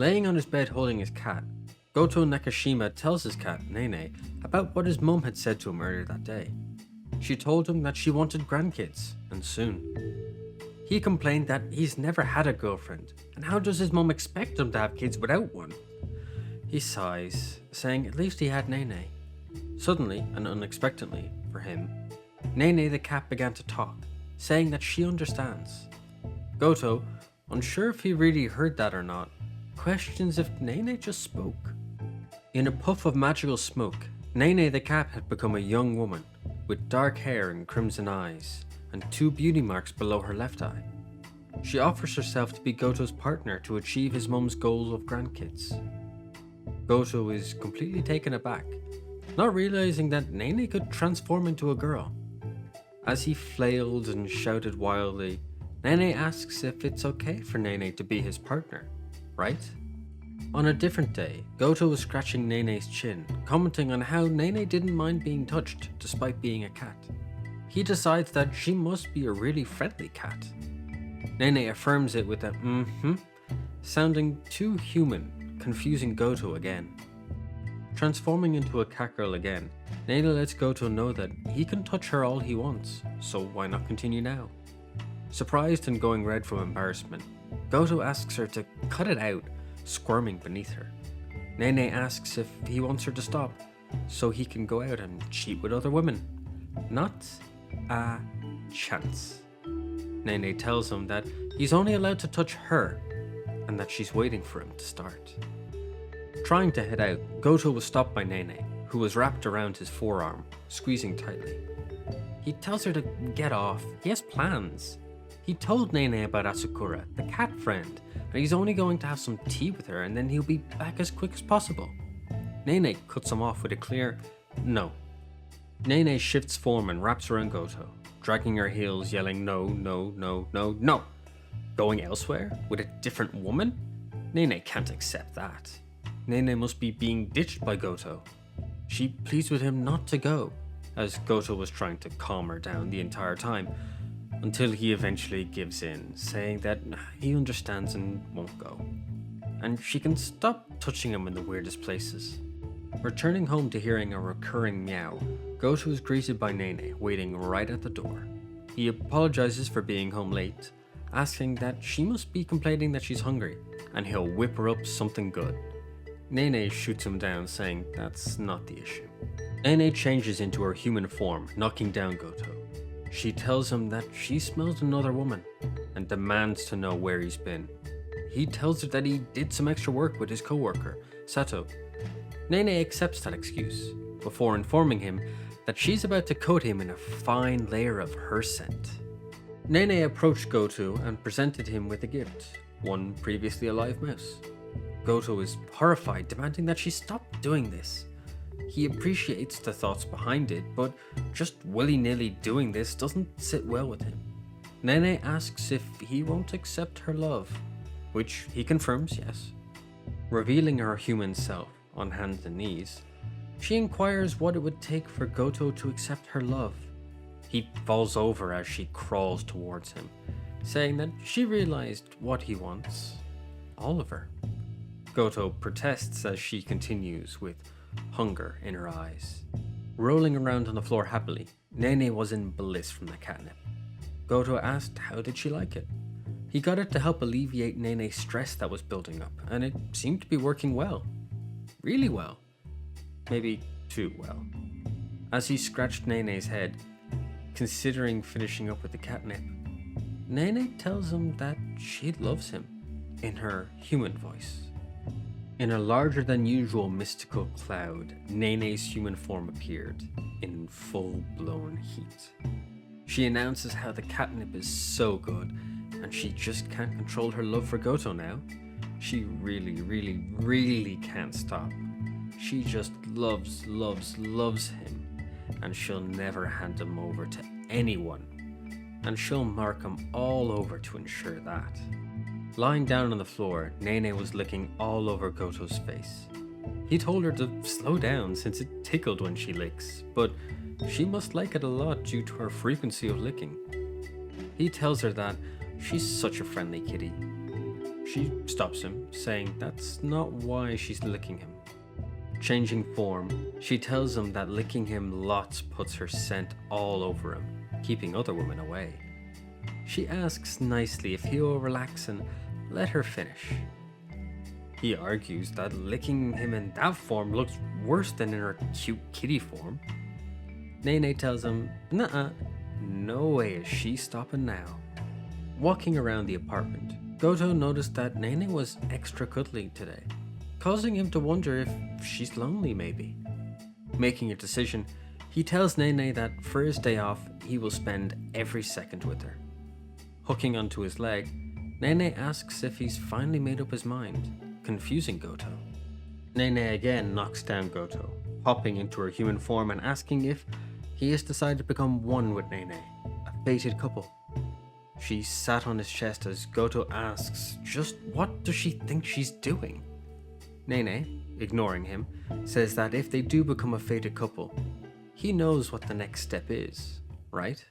Laying on his bed holding his cat, Gotou Nakashima tells his cat, Nene, about what his mum had said to him earlier that day. She told him that she wanted grandkids, and soon. He complained that he's never had a girlfriend, and how does his mum expect him to have kids without one? He sighs, saying at least he had Nene. Suddenly, and unexpectedly for him, Nene the cat began to talk, saying that she understands. Gotou, unsure if he really heard that or not, questions if Nene just spoke. In a puff of magical smoke, Nene the cat had become a young woman, with dark hair and crimson eyes, and 2 beauty marks below her left eye. She offers herself to be Gotou's partner to achieve his mum's goal of grandkids. Gotou is completely taken aback, not realizing that Nene could transform into a girl. As he flailed and shouted wildly, Nene asks if it's okay for Nene to be his partner, right? On a different day, Gotou was scratching Nene's chin, commenting on how Nene didn't mind being touched despite being a cat. He decides that she must be a really friendly cat. Nene affirms it with a sounding too human, confusing Gotou again. Transforming into a cat girl again, Nene lets Gotou know that he can touch her all he wants, so why not continue now? Surprised and going red from embarrassment, Gotou asks her to cut it out, squirming beneath her. Nene asks if he wants her to stop, so he can go out and cheat with other women. Not a chance. Nene tells him that he's only allowed to touch her, and that she's waiting for him to start. Trying to head out, Gotou was stopped by Nene, who was wrapped around his forearm, squeezing tightly. He tells her to get off, he has plans. He told Nene about Asakura, the cat friend, and he's only going to have some tea with her and then he'll be back as quick as possible. Nene cuts him off with a clear no. Nene shifts form and wraps around Gotou, dragging her heels, yelling no, no, no, no, no. Going elsewhere? With a different woman? Nene can't accept that. Nene must be being ditched by Gotou. She pleads with him not to go, as Gotou was trying to calm her down the entire time, until he eventually gives in, saying that he understands and won't go. And she can stop touching him in the weirdest places. Returning home to hearing a recurring meow, Gotou is greeted by Nene, waiting right at the door. He apologizes for being home late, asking that she must be complaining that she's hungry, and he'll whip her up something good. Nene shoots him down, saying that's not the issue. Nene changes into her human form, knocking down Gotou. She tells him that she smells another woman, and demands to know where he's been. He tells her that he did some extra work with his co-worker, Sato. Nene accepts that excuse, before informing him that she's about to coat him in a fine layer of her scent. Nene approached Gotou and presented him with a gift, one previously alive mouse. Gotou is horrified, demanding that she stop doing this. He appreciates the thoughts behind it, but just willy-nilly doing this doesn't sit well with him. Nene asks if he won't accept her love, which he confirms yes. Revealing her human self, on hands and knees, she inquires what it would take for Gotou to accept her love. He falls over as she crawls towards him, saying that she realized what he wants. All of her. Gotou protests as she continues with hunger in her eyes. Rolling around on the floor happily, Nene was in bliss from the catnip. Gotou asked how did she like it. He got it to help alleviate Nene's stress that was building up, and it seemed to be working well. Really well. Maybe too well. As he scratched Nene's head, considering finishing up with the catnip, Nene tells him that she loves him, in her human voice. In a larger than usual mystical cloud, Nene's human form appeared, in full-blown heat. She announces how the catnip is so good, and she just can't control her love for Gotou now. She really can't stop. She just loves him, and she'll never hand him over to anyone, and she'll mark him all over to ensure that. Lying down on the floor, Nene was licking all over Gotou's face. He told her to slow down since it tickled when she licks, but she must like it a lot due to her frequency of licking. He tells her that she's such a friendly kitty. She stops him, saying that's not why she's licking him. Changing form, she tells him that licking him lots puts her scent all over him, keeping other women away. She asks nicely if he'll relax and let her finish. He argues that licking him in that form looks worse than in her cute kitty form. Nene tells him, "Nuh-uh, no way is she stopping now." Walking around the apartment, Gotou noticed that Nene was extra cuddly today, causing him to wonder if she's lonely maybe. Making a decision, he tells Nene that for his day off, he will spend every second with her. Hooking onto his leg, Nene asks if he's finally made up his mind, confusing Gotou. Nene again knocks down Gotou, hopping into her human form and asking if he has decided to become one with Nene, a fated couple. She sat on his chest as Gotou asks just what does she think she's doing. Nene, ignoring him, says that if they do become a fated couple, he knows what the next step is, right?